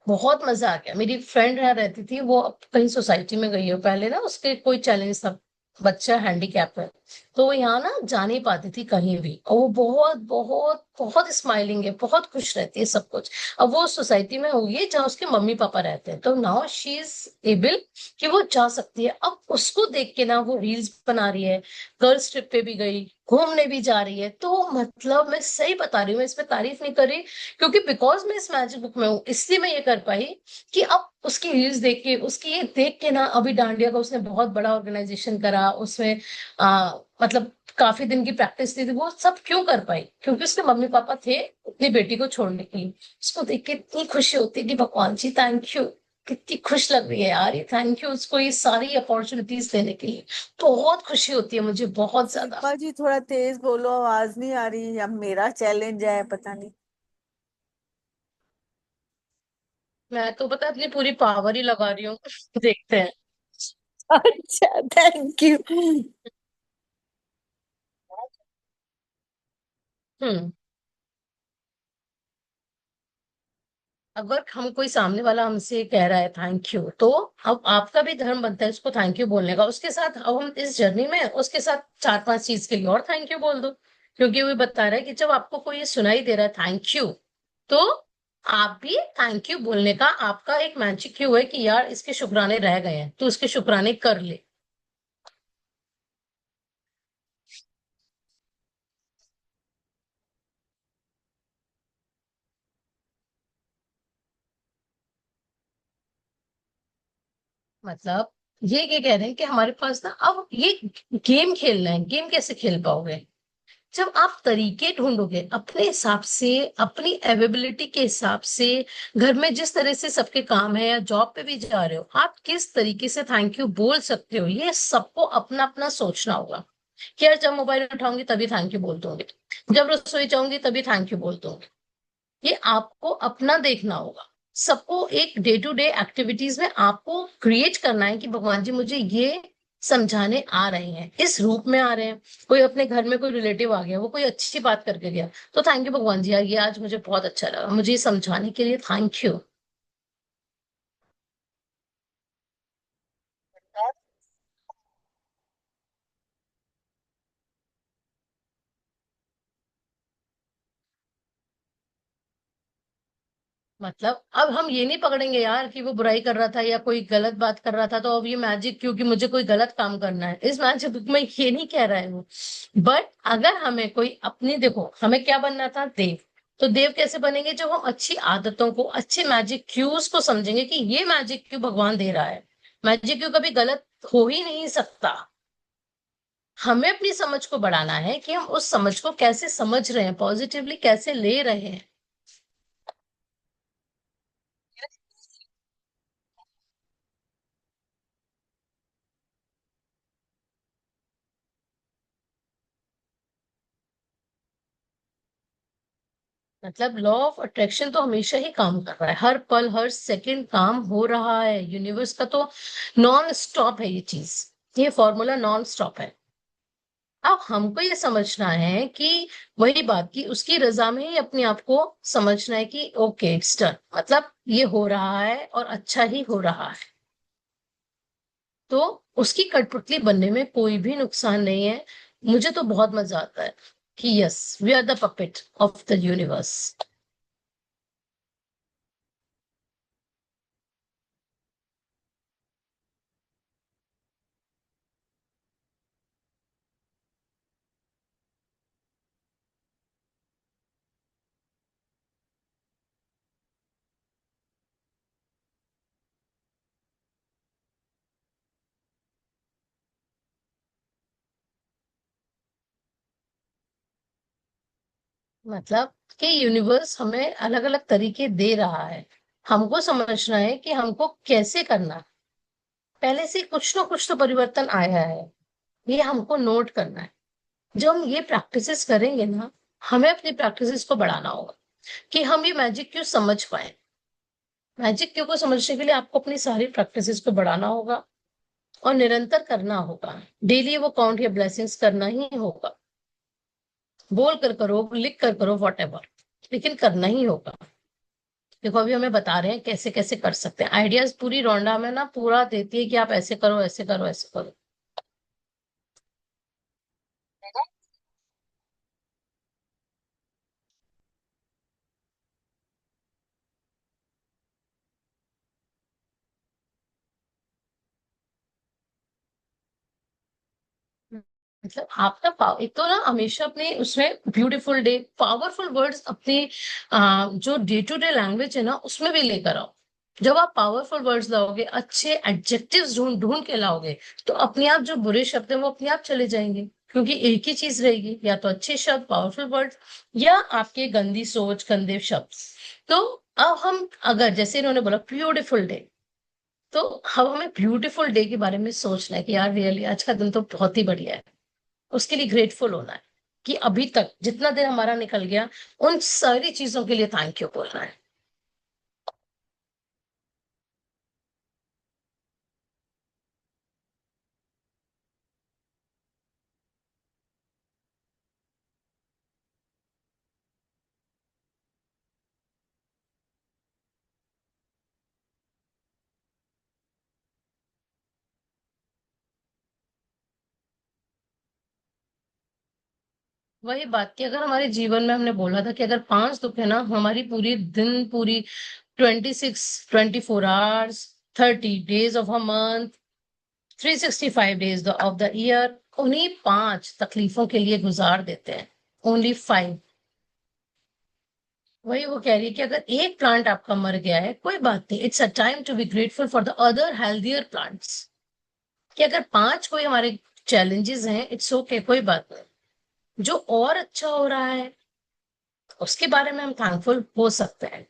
बहुत मजा आ गया। मेरी एक फ्रेंड यहाँ रहती थी, वो अब कहीं सोसाइटी में गई हो, पहले ना उसके कोई चैलेंज था, बच्चा हैंडीकैप है, तो वो यहाँ ना जा नहीं पाती थी कहीं भी, और वो बहुत बहुत बहुत स्माइलिंग है, बहुत खुश रहती है सब कुछ। अब वो सोसाइटी में होगी है जहाँ उसके मम्मी पापा रहते हैं, तो नाउ शी इज एबल कि वो जा सकती है। अब उसको देख के ना वो रील्स बना रही है, गर्ल्स ट्रिप पे भी गई, घूमने भी जा रही है। तो मतलब मैं सही बता रही हूँ, मैं इसमें तारीफ नहीं कर रही, क्योंकि बिकॉज मैं इस मैजिक बुक में हूँ इसलिए मैं ये कर पाई कि अब उसकी रील्स देख के, उसकी ये देख के ना, अभी डांडिया का उसने बहुत बड़ा ऑर्गेनाइजेशन करा उसमें, मतलब काफी दिन की प्रैक्टिस थी, वो सब क्यों कर पाई, क्योंकि उसके मम्मी पापा थे अपनी बेटी को छोड़ने के लिए। उसको देख के इतनी खुशी होती है कि भगवान जी थैंक यू, कितनी खुश लग रही है यार ये, थैंक यू उसको ये सारी अपॉर्चुनिटीज देने के लिए। बहुत खुशी होती है मुझे, बहुत ज्यादा। शिल्पा जी थोड़ा तेज बोलो, आवाज नहीं आ रही, अब मेरा चैलेंज है पता नहीं। मैं तो पता है अपनी पूरी पावर ही लगा रही हूँ देखते हैं। अच्छा थैंक यू। हम्म। अगर हम कोई सामने वाला हमसे कह रहा है थैंक यू, तो अब आपका भी धर्म बनता है उसको थैंक यू बोलने का, उसके साथ अब हम इस जर्नी में उसके साथ चार पांच चीज के लिए और थैंक यू बोल दो। क्योंकि वो बता रहा है कि जब आपको कोई ये सुनाई दे रहा है थैंक यू, तो आप भी थैंक यू बोलने का आपका एक मैजिक क्यू है कि यार इसके शुक्राने रह गए हैं, तो उसके शुक्राने कर ले। मतलब ये कह रहे हैं कि हमारे पास ना अब ये गेम खेलना है। गेम कैसे खेल पाओगे? जब आप तरीके ढूंढोगे अपने हिसाब से, अपनी अवेबिलिटी के हिसाब से, घर में जिस तरह से सबके काम है या जॉब पे भी जा रहे हो, आप किस तरीके से थैंक यू बोल सकते हो, ये सबको अपना अपना सोचना होगा। कि यार जब मोबाइल उठाऊंगी तभी थैंक यू बोल दूंगी, जब रसोई जाऊंगी तभी थैंक यू बोल दूंगी। ये आपको अपना देखना होगा। सबको एक डे टू डे एक्टिविटीज में आपको क्रिएट करना है कि भगवान जी मुझे ये समझाने आ रहे हैं, इस रूप में आ रहे हैं। कोई अपने घर में कोई रिलेटिव आ गया, वो कोई अच्छी बात करके गया, तो थैंक यू भगवान जी, ये आज मुझे बहुत अच्छा लगा, मुझे ये समझाने के लिए थैंक यू। मतलब अब हम ये नहीं पकड़ेंगे यार कि वो बुराई कर रहा था या कोई गलत बात कर रहा था तो अब ये मैजिक, क्योंकि मुझे कोई गलत काम करना है, इस मैजिक बुक में ये नहीं कह रहा है वो। बट अगर हमें कोई अपनी, देखो हमें क्या बनना था, देव। तो देव कैसे बनेंगे? जब हम अच्छी आदतों को, अच्छे मैजिक क्यूज को समझेंगे कि ये मैजिक क्यू भगवान दे रहा है। मैजिक क्यू कभी गलत हो ही नहीं सकता। हमें अपनी समझ को बढ़ाना है कि हम उस समझ को कैसे समझ रहे हैं, पॉजिटिवली कैसे ले रहे हैं। मतलब लॉ ऑफ अट्रैक्शन तो हमेशा ही काम कर रहा है, हर पल हर सेकंड काम हो रहा है। यूनिवर्स का तो नॉन स्टॉप है ये चीज, ये फॉर्मूला नॉन स्टॉप है। अब हमको ये समझना है कि वही बात की उसकी रजा में ही अपने आप को समझना है कि ओके इट्स डन, मतलब ये हो रहा है और अच्छा ही हो रहा है। तो उसकी कठपुतली बनने में कोई भी नुकसान नहीं है। मुझे तो बहुत मजा आता है कि yes, we are the puppet of the universe. मतलब कि यूनिवर्स हमें अलग अलग तरीके दे रहा है, हमको समझना है कि हमको कैसे करना है। पहले से कुछ ना कुछ तो परिवर्तन आया है, ये हमको नोट करना है। जब हम ये प्रैक्टिसेस करेंगे ना, हमें अपनी प्रैक्टिसेस को बढ़ाना होगा कि हम ये मैजिक क्यों समझ पाए। मैजिक क्यों को समझने के लिए आपको अपनी सारी प्रैक्टिसेस को बढ़ाना होगा और निरंतर करना होगा। डेली वो काउंट या ब्लेसिंग्स करना ही होगा। बोल कर करो, लिख कर करो, वॉट एवर, लेकिन करना ही होगा। देखो अभी हमें बता रहे हैं कैसे कैसे कर सकते हैं, आइडियाज पूरी रोंडा में ना पूरा देती है कि आप ऐसे करो, ऐसे करो, ऐसे करो। मतलब आपका एक तो ना हमेशा अपने उसमें ब्यूटीफुल डे, पावरफुल वर्ड्स अपने जो डे टू डे लैंग्वेज है ना उसमें भी लेकर आओ। जब आप पावरफुल वर्ड्स लाओगे, अच्छे एडजेक्टिव्स ढूंढ ढूंढ के लाओगे, तो अपने आप जो बुरे शब्द है वो अपने आप चले जाएंगे। क्योंकि एक ही चीज रहेगी, या तो अच्छे शब्द पावरफुल वर्ड्स, या आपके गंदी सोच गंदे शब्द। तो अब हम, अगर जैसे इन्होंने बोला ब्यूटीफुल डे, तो अब हमें ब्यूटीफुल डे के बारे में सोचना है कि यार रियली आज का दिन तो बहुत ही बढ़िया है। उसके लिए ग्रेटफुल होना है कि अभी तक जितना दिन हमारा निकल गया, उन सारी चीजों के लिए थैंक यू बोलना है। वही बात कि अगर हमारे जीवन में हमने बोला था कि अगर 5 दुख है ना, हमारी पूरी दिन, पूरी 24 hours, 30 days of a month, 365 days of the year, उन्हीं 5 तकलीफों के लिए गुजार देते हैं। ओनली 5। वही वो कह रही है कि अगर एक प्लांट आपका मर गया है कोई बात नहीं, it's a time to be grateful for the other healthier plants. कि अगर पांच कोई हमारे चैलेंजेस हैं, इट्स ओके, कोई बात नहीं, जो और अच्छा हो रहा है उसके बारे में हम थैंकफुल हो सकते हैं।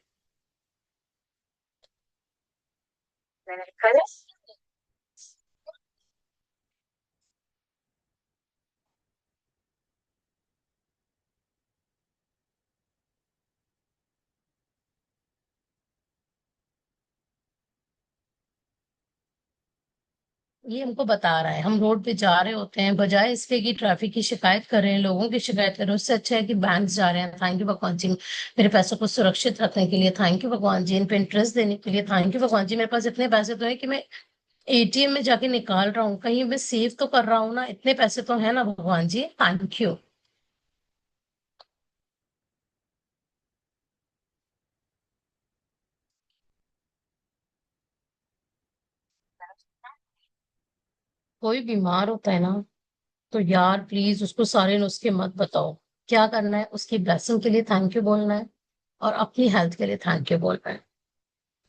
ये हमको बता रहा है, हम रोड पे जा रहे होते हैं, बजाय इसके कि ट्रैफिक की शिकायत कर रहे हैं, लोगों की शिकायत कर रहे हैं, उससे अच्छा है कि बैंक जा रहे हैं, थैंक यू भगवान जी मेरे पैसों को सुरक्षित रखने के लिए, थैंक यू भगवान जी इन पे इंटरेस्ट देने के लिए, थैंक यू भगवान जी मेरे पास इतने पैसे तो है कि मैं एटीएम में जाके निकाल रहा हूँ, कहीं मैं सेव तो कर रहा हूँ ना, इतने पैसे तो है ना भगवान जी, थैंक यू। कोई बीमार होता है ना, तो यार प्लीज उसको सारे नुस्खे मत बताओ। क्या करना है, उसकी ब्लेसिंग के लिए थैंक यू बोलना है, और अपनी हेल्थ के लिए थैंक यू बोलना है।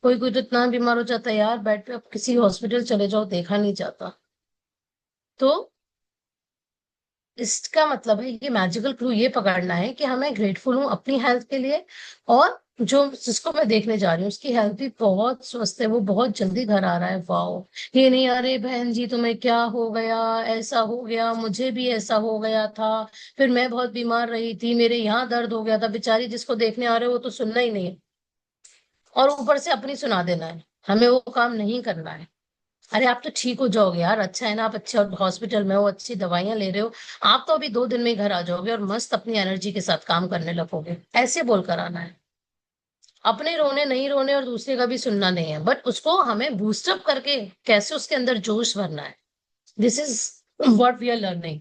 कोई कोई तो इतना बीमार हो जाता है यार, बेड पे, अब किसी हॉस्पिटल चले जाओ देखा नहीं जाता। तो इसका मतलब है, ये मैजिकल क्लू ये पकड़ना है कि हमें ग्रेटफुल हूँ अपनी हेल्थ के लिए, और जो जिसको मैं देखने जा रही हूँ उसकी हेल्थ भी बहुत स्वस्थ है, वो बहुत जल्दी घर आ रहा है, वाओ। ये नहीं अरे बहन जी तुम्हें क्या हो गया, ऐसा हो गया, मुझे भी ऐसा हो गया था, फिर मैं बहुत बीमार रही थी, मेरे यहाँ दर्द हो गया था, बेचारी जिसको देखने आ रहे हो वो तो सुनना ही नहीं है, और ऊपर से अपनी सुना देना है, हमें वो काम नहीं करना है। अरे आप तो ठीक हो जाओगे यार, अच्छा है ना, आप अच्छे हॉस्पिटल में हो, अच्छी दवाइयां ले रहे हो, आप तो अभी 2 दिन में ही घर आ जाओगे और मस्त अपनी एनर्जी के साथ काम करने लगोगे, ऐसे बोल कर आना है। अपने रोने नहीं रोने और दूसरे का भी सुनना नहीं है, बट उसको हमें बूस्टअप करके कैसे उसके अंदर जोश भरना है, this is what we are learning.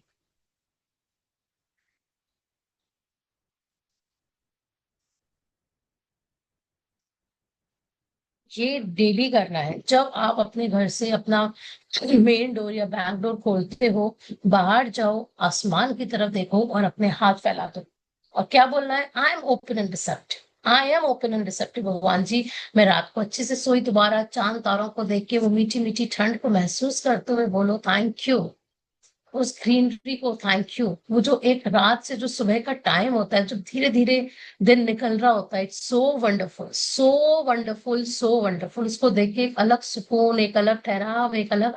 ये डेली करना है, जब आप अपने घर से अपना मेन डोर या बैक डोर खोलते हो, बाहर जाओ, आसमान की तरफ देखो और अपने हाथ फैला दो, और क्या बोलना है, I am open and receptive, I am open and receptive भगवान जी। मैं रात को अच्छे से सोई, दोबारा चांद तारों को देख के वो मीठी मीठी ठंड को महसूस करते हुए बोलो थैंक यू, उस ग्रीनरी को थैंक यू, वो जो एक रात से जो सुबह का टाइम होता है, जो धीरे धीरे दिन निकल रहा होता है, it's so wonderful, so wonderful, so wonderful, उसको देख के एक अलग सुकून, एक अलग ठहराव, एक अलग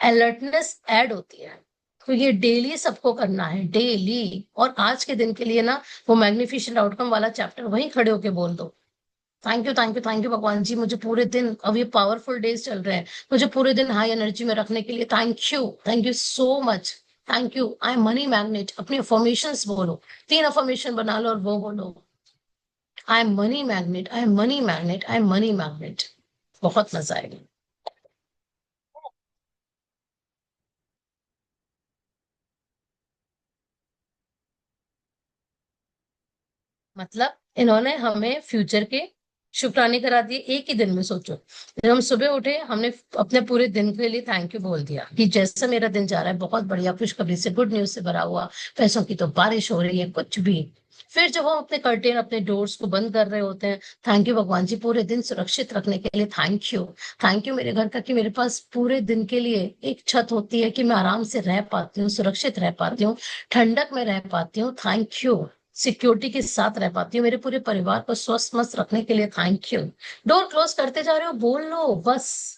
अलर्टनेस ऐड होती है। तो ये डेली सबको करना है, डेली। और आज के दिन के लिए ना, वो मैग्निफिसेंट आउटकम वाला चैप्टर वहीं खड़े होके बोल दो, thank you thank you thank you भगवान जी, मुझे पूरे दिन, अब ये पावरफुल डेज चल रहे हैं, मुझे पूरे दिन हाई एनर्जी में रखने के लिए thank you so much. Thank you, I am money magnet, अपनी अफर्मेशंस बोलो, 3 अफर्मेशन बना लो और वो बोलो, I am money magnet, I am money magnet, I am money magnet. बहुत मजा आएगा। मतलब इन्होंने हमें फ्यूचर के शुक्राने करा दिए एक ही दिन में, सोचो। जब हम सुबह उठे, हमने अपने पूरे दिन के लिए थैंक यू बोल दिया कि जैसा मेरा दिन जा रहा है बहुत बढ़िया, खुशखबरी से, गुड न्यूज से भरा हुआ, पैसों की तो बारिश हो रही है, कुछ भी। फिर जब हम अपने कर्टेन, अपने डोर्स को बंद कर रहे होते हैं, थैंक यू भगवान जी पूरे दिन सुरक्षित रखने के लिए, थैंक यू मेरे घर का कि मेरे पास पूरे दिन के लिए एक छत होती है, कि मैं आराम से रह पाती हूँ, सुरक्षित रह पाती हूँ, ठंडक में रह पाती हूँ, थैंक यू, सिक्योरिटी के साथ रह पाती हूँ, मेरे पूरे परिवार को स्वस्थ मस्त रखने के लिए थैंक यू। डोर क्लोज करते जा रहे हो, बोल लो बस।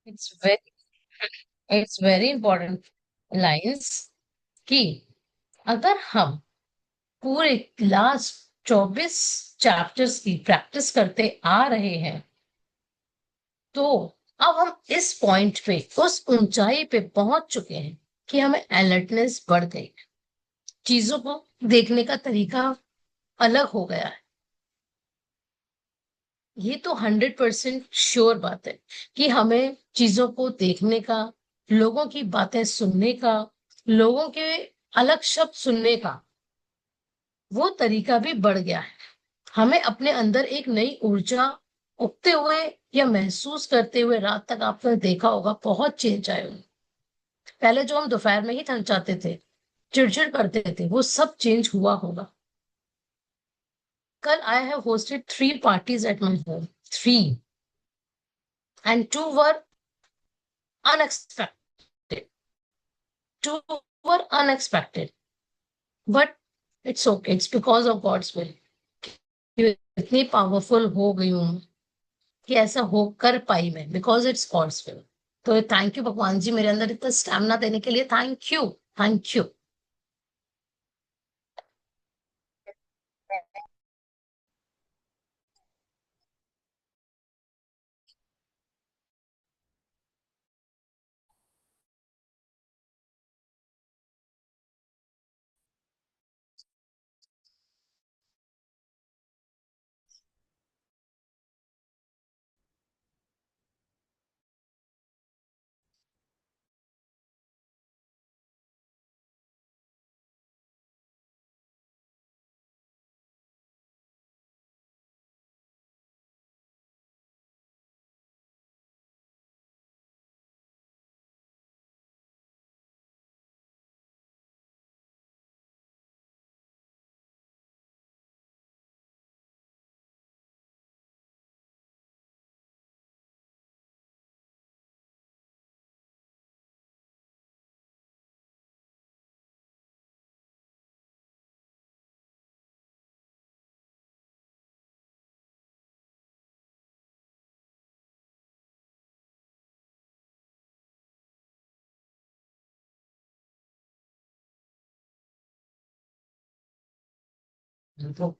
It's very it's very important lines, कि अगर हम पूरे लास्ट 24 चैप्टर्स की प्रैक्टिस करते आ रहे हैं, तो अब हम इस पॉइंट पे, उस ऊंचाई पे पहुंच चुके हैं कि हमें अलर्टनेस बढ़ गई, चीजों को देखने का तरीका अलग हो गया है। ये तो 100% श्योर बात है कि हमें चीजों को देखने का, लोगों की बातें सुनने का, लोगों के अलग शब्द सुनने का वो तरीका भी बढ़ गया है। हमें अपने अंदर एक नई ऊर्जा उगते हुए या महसूस करते हुए, रात तक आपने देखा होगा बहुत चेंज आए होंगे। पहले जो हम दोपहर में ही थक जाते थे, चिड़चिड़ करते थे, वो सब चेंज हुआ होगा। कल I have hosted 3 parties at my home, 3, and 2 were unexpected, 2 were unexpected, but it's okay, it's because of God's will. इतनी पावरफुल हो गई हूँ कि ऐसा हो कर पाई मैं, बिकॉज इट्स गॉड्स विल। तो थैंक यू भगवान जी, मेरे अंदर इतना स्टैमिना देने के लिए, थैंक यू, थैंक यू। अब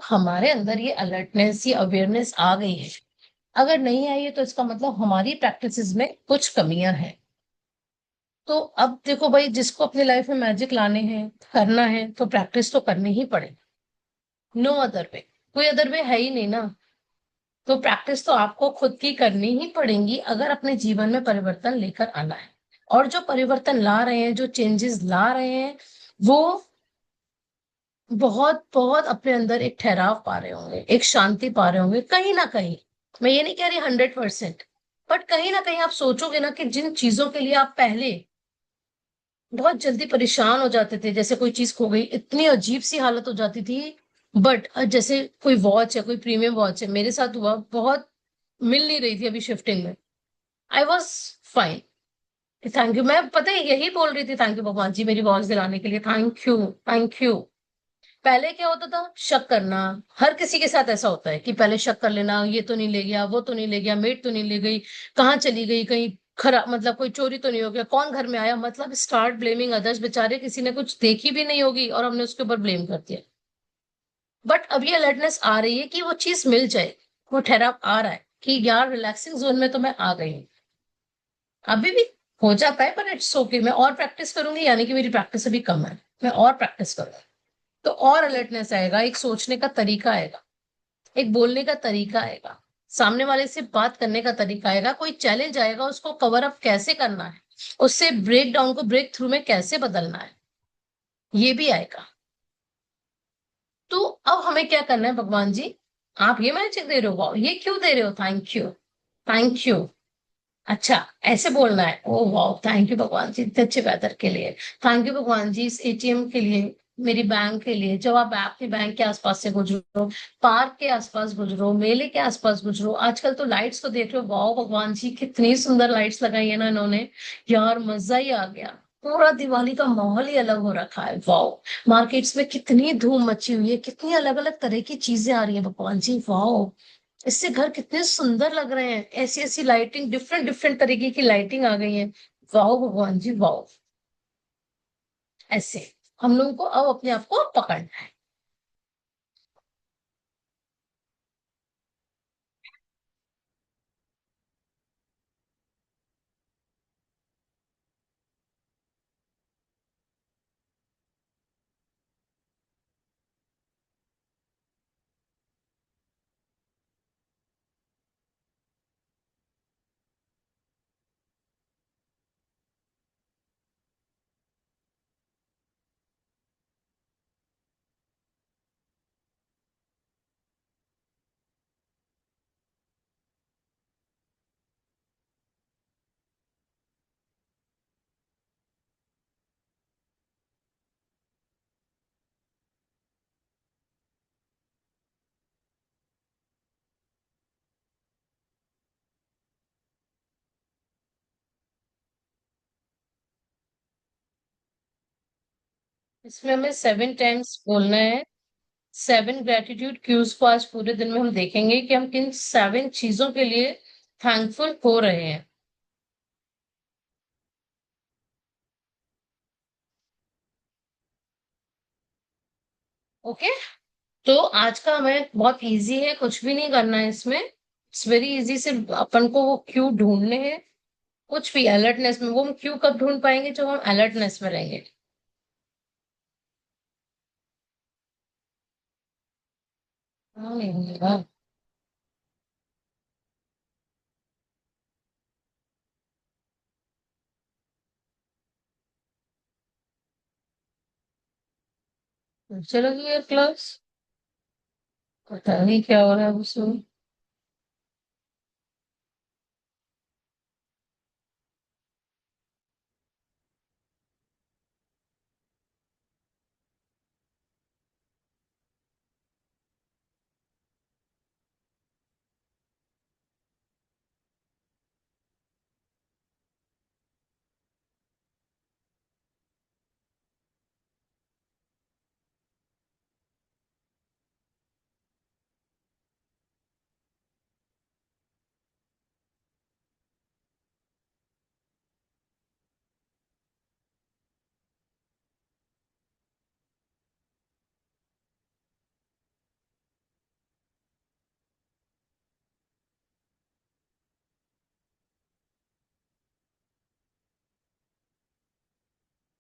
हमारे अंदर ये अलर्टनेस, ये अवेयरनेस आ गई है। अगर नहीं आई है तो इसका मतलब हमारी प्रैक्टिसेस में कुछ कमियां हैं। तो अब देखो भाई, जिसको अपनी लाइफ में मैजिक लाने हैं, करना है, तो प्रैक्टिस तो करनी ही पड़ेगी। नो अदर वे, कोई अदर वे है ही नहीं ना। तो प्रैक्टिस तो आपको खुद की करनी ही पड़ेगी अगर अपने जीवन में परिवर्तन लेकर आना है। और जो परिवर्तन ला रहे हैं, जो चेंजेस ला रहे हैं, वो बहुत बहुत अपने अंदर एक ठहराव पा रहे होंगे, एक शांति पा रहे होंगे कहीं ना कहीं। मैं ये नहीं कह रही 100%, बट कहीं ना कहीं आप सोचोगे ना कि जिन चीजों के लिए आप पहले बहुत जल्दी परेशान हो जाते थे, जैसे कोई चीज खो गई, इतनी अजीब सी हालत हो जाती थी। बट जैसे कोई वॉच है, कोई प्रीमियम वॉच है, मेरे साथ हुआ, बहुत मिल नहीं रही थी अभी शिफ्टिंग में, I was fine. Thank you, मैं पता है यही बोल रही थी, थैंक यू भगवान जी मेरी वॉच दिलाने के लिए, थैंक यू, थैंक यू। पहले क्या होता था, शक करना। हर किसी के साथ ऐसा होता है कि पहले शक कर लेना, ये तो नहीं ले गया, वो तो नहीं ले गया, मेड तो नहीं ले गई, कहाँ चली गई, कहीं खराब, मतलब कोई चोरी तो नहीं हो गया, कौन घर में आया, मतलब स्टार्ट ब्लेमिंग अदर्स। बेचारे किसी ने कुछ देखी भी नहीं होगी और हमने उसके ऊपर ब्लेम कर दिया। बट अब ये अलर्टनेस आ रही है कि वो चीज मिल जाए, वो ठहराव आ रहा है कि यार रिलैक्सिंग जोन में तो मैं आ गई हूँ। अभी भी हो जाता है, पर इट्स ओके, मैं और प्रैक्टिस करूंगी, यानी कि मेरी प्रैक्टिस अभी कम है, मैं और प्रैक्टिस करूंगी तो और अलर्टनेस आएगा, एक सोचने का तरीका आएगा, एक बोलने का तरीका आएगा, सामने वाले से बात करने का तरीका आएगा, कोई चैलेंज आएगा उसको कवर अप कैसे करना है, उससे ब्रेक डाउन को ब्रेक थ्रू में कैसे बदलना है, ये भी आएगा। तो अब हमें क्या करना है भगवान जी, आप ये मैजिक दे रहे हो, वाह, ये क्यों दे रहे हो, थैंक यू, थैंक यू। अच्छा, ऐसे बोलना है, ओ वाह, थैंक यू भगवान जी इतने अच्छे वेदर के लिए, थैंक यू भगवान जी इस एटीएम के लिए, मेरी बैंक के लिए। जब आप अपने बैंक के आसपास से गुजरो, पार्क के आसपास गुजरो, मेले के आसपास गुजरो, आजकल तो लाइट्स को देख रहे हो, वाह भगवान जी कितनी सुंदर लाइट्स लगाई है ना इन्होंने, यार मजा ही आ गया। पूरा दिवाली का माहौल ही अलग हो रखा है। वाओ, मार्केट्स में कितनी धूम मची हुई है, कितनी अलग अलग तरह की चीजें आ रही है भगवान जी। वाओ, इससे घर कितने सुंदर लग रहे हैं, ऐसी ऐसी लाइटिंग, डिफरेंट डिफरेंट तरीके की लाइटिंग आ गई है। वाओ भगवान जी वाओ। ऐसे हम लोगों को अब अपने आप को पकड़ना है। इसमें हमें 7 टाइम्स बोलना है। 7 ग्रेटिट्यूड क्यूज को आज पूरे दिन में हम देखेंगे कि हम किन 7 चीजों के लिए थैंकफुल हो रहे हैं। ओके। तो आज का हमें बहुत इजी है, कुछ भी नहीं करना है इसमें। इट्स वेरी इजी, सिर्फ अपन को वो क्यू ढूंढने हैं। कुछ भी अलर्टनेस में, वो हम क्यू कब ढूंढ पाएंगे जब हम अलर्टनेस में रहेंगे। हाँ, नहीं होगा। चलो यार क्लास, पता नहीं क्या हो रहा है उसमें।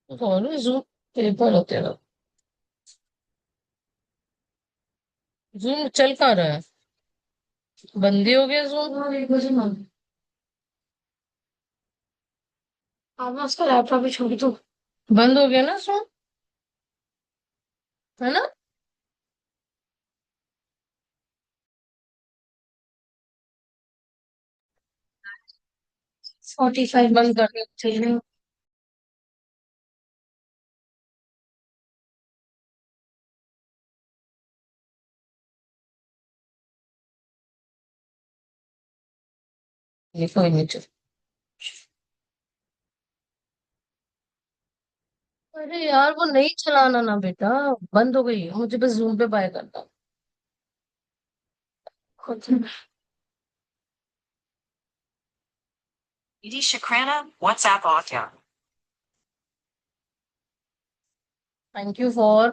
और जूम पेपर होते रहो। जूम चल कहाँ रहा है? बंद ही हो गया जूम। हाँ, 1 बजे ना। हाँ, मैं उसका लैपटॉप भी छोड़ दूँ। बंद हो गया ना जूम, है ना? 45 बंद करने चाहिए। ये कोई नहीं, चल। अरे यार, वो नहीं चलाना ना बेटा। बंद हो गई, मुझे बस जूम पे बाय करना। खुद। Idi Shakrana, WhatsApp Autya. Thank you for,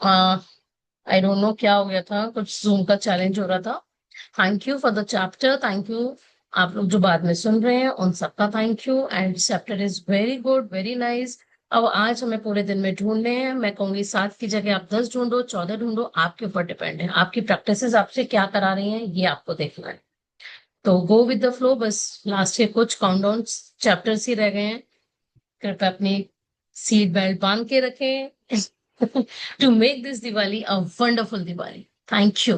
I don't know क्या हो गया था, कुछ जूम का चैलेंज हो रहा था। Thank you for the chapter, thank you. आप लोग जो बाद में सुन रहे हैं उन सबका thank you, and chapter is very good, very nice. अब आज हमें पूरे दिन में ढूंढने हैं। मैं कहूंगी 7 की जगह आप 10 ढूंढो, 14 ढूंढो, आपके ऊपर डिपेंड है। आपकी प्रैक्टिसेस आपसे क्या करा रही हैं ये आपको देखना है। तो गो विद द फ्लो, बस लास्ट के कुछ काउंटडाउन चैप्टर्स ही रह गए हैं। कृपया अपनी सीट बेल्ट बांध के रखें to make this Diwali a wonderful Diwali. Thank you.